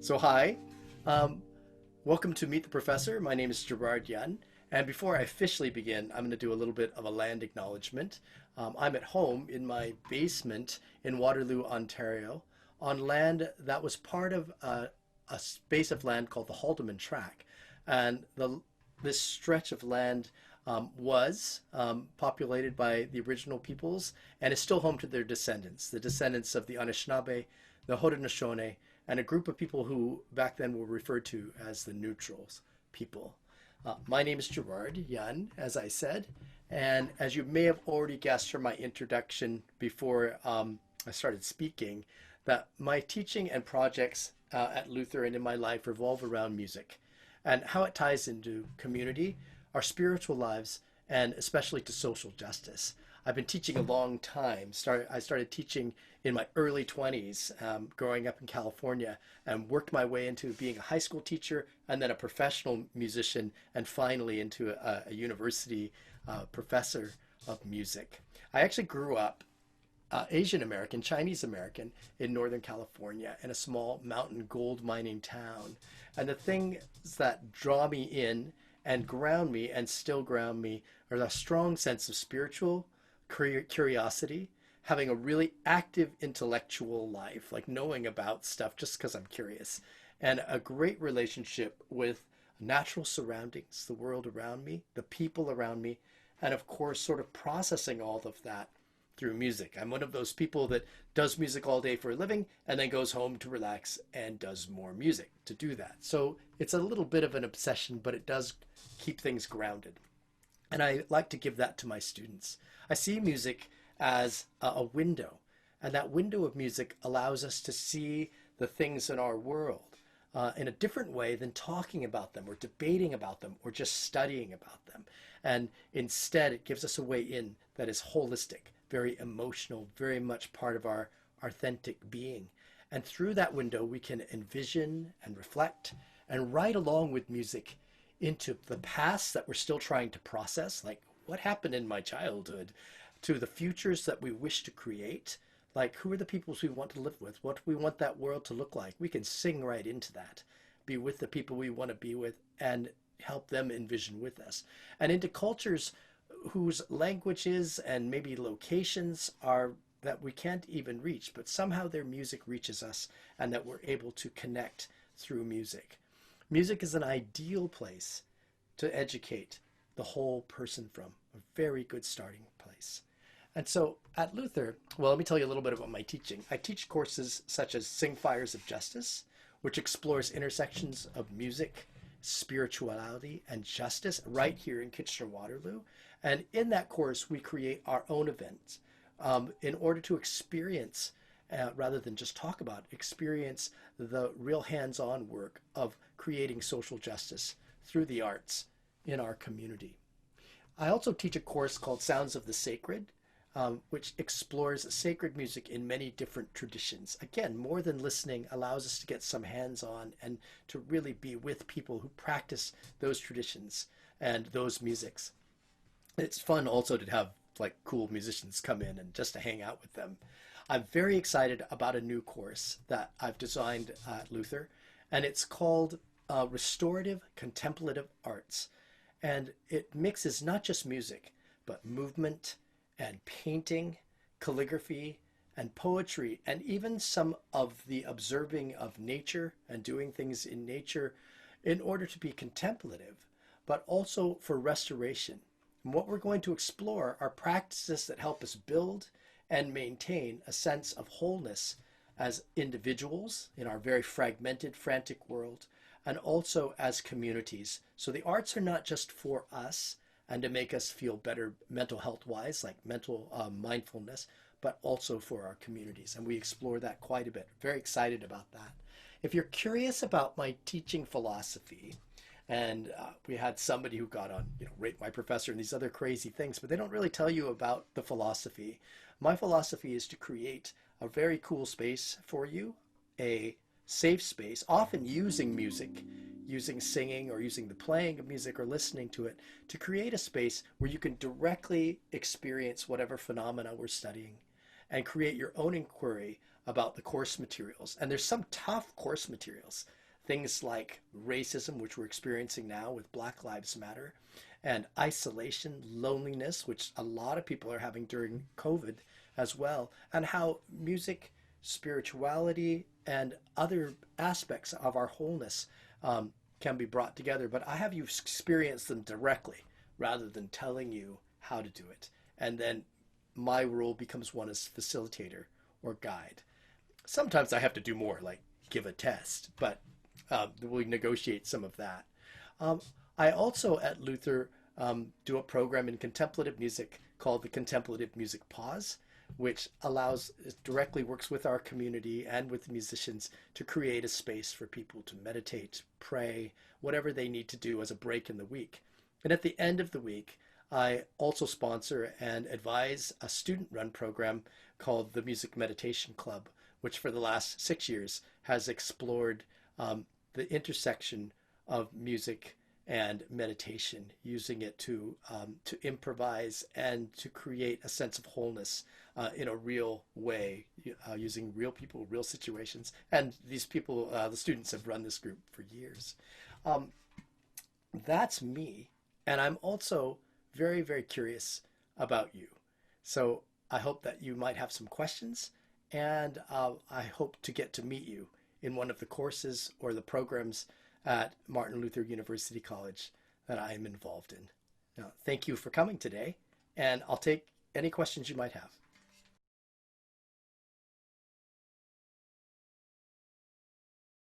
So hi, um, welcome to Meet the Professor. My name is Gerard Yun, and before I officially begin, I'm going to do a little bit of a land acknowledgement. I'm at home in my basement in Waterloo, Ontario, on land that was part of a space of land called the Haldeman Tract, and this stretch of land was populated by the original peoples and is still home to their descendants, the descendants of the Anishinaabe, the Haudenosaunee, and a group of people who back then were referred to as the Neutrals people. My name is Gerard Yun, as I said, and as you may have already guessed from my introduction before I started speaking, that my teaching and projects at Luther and in my life revolve around music and how it ties into community, our spiritual lives, and especially to social justice. I've been teaching a long time. I started teaching in my early 20s, growing up in California, and worked my way into being a high school teacher and then a professional musician, and finally into a university professor of music. I actually grew up Asian American, Chinese American in Northern California in a small mountain gold mining town. And the things that draw me in and ground me and still ground me are a strong sense of spiritual curiosity, having a really active intellectual life, like knowing about stuff just because I'm curious, and a great relationship with natural surroundings, the world around me, the people around me, and of course, sort of processing all of that through music. I'm one of those people that does music all day for a living and then goes home to relax and does more music to do that. So it's a little bit of an obsession, but it does keep things grounded. And I like to give that to my students. I see music as a window, and that window of music allows us to see the things in our world in a different way than talking about them or debating about them or just studying about them. And instead, it gives us a way in that is holistic, very emotional, very much part of our authentic being. And through that window, we can envision and reflect and ride along with music into the past that we're still trying to process, like what happened in my childhood, to the futures that we wish to create, like who are the peoples we want to live with, what do we want that world to look like. We can sing right into that, be with the people we want to be with, and help them envision with us. And into cultures whose languages and maybe locations are that we can't even reach, but somehow their music reaches us and that we're able to connect through music. Music is an ideal place to educate the whole person from, a very good starting place. And so at Luther, well, let me tell you a little bit about my teaching. I teach courses such as Sing Fires of Justice, which explores intersections of music, spirituality, and justice right here in Kitchener-Waterloo. And in that course, we create our own events in order to experience, rather than just talk about, experience the real hands-on work of creating social justice through the arts in our community. I also teach a course called Sounds of the Sacred, which explores sacred music in many different traditions. Again, more than listening, allows us to get some hands-on and to really be with people who practice those traditions and those musics. It's fun also to have like cool musicians come in and just to hang out with them. I'm very excited about a new course that I've designed at Luther, and it's called Restorative Contemplative Arts. And it mixes not just music, but movement and painting, calligraphy, and poetry, and even some of the observing of nature and doing things in nature in order to be contemplative, but also for restoration. And what we're going to explore are practices that help us build and maintain a sense of wholeness as individuals in our very fragmented, frantic world, and also as communities. So the arts are not just for us and to make us feel better mental health wise, like mental mindfulness, but also for our communities. And we explore that quite a bit. Very excited about that. If you're curious about my teaching philosophy, and we had somebody who got on, Rate My Professor and these other crazy things, but they don't really tell you about the philosophy. My philosophy is to create a very cool space for you, a safe space, often using music, using singing or using the playing of music or listening to it, to create a space where you can directly experience whatever phenomena we're studying and create your own inquiry about the course materials. And there's some tough course materials things like racism, which we're experiencing now with Black Lives Matter, and isolation, loneliness, which a lot of people are having during COVID as well, and how music, spirituality, and other aspects of our wholeness can be brought together. But I have you experience them directly rather than telling you how to do it. And then my role becomes one as facilitator or guide. Sometimes I have to do more, like give a test, but we negotiate some of that. I also at Luther do a program in contemplative music called the Contemplative Music Pause, which allows, it directly works with our community and with musicians to create a space for people to meditate, pray, whatever they need to do as a break in the week. And at the end of the week, I also sponsor and advise a student-run program called the Music Meditation Club, which for the last 6 years has explored the intersection of music and meditation, using it to improvise and to create a sense of wholeness in a real way, using real people, real situations. And these people, the students, have run this group for years. That's me, and I'm also very, very curious about you. So I hope that you might have some questions, and I hope to get to meet you in one of the courses or the programs at Martin Luther University College that I am involved in. Now, thank you for coming today, and I'll take any questions you might have.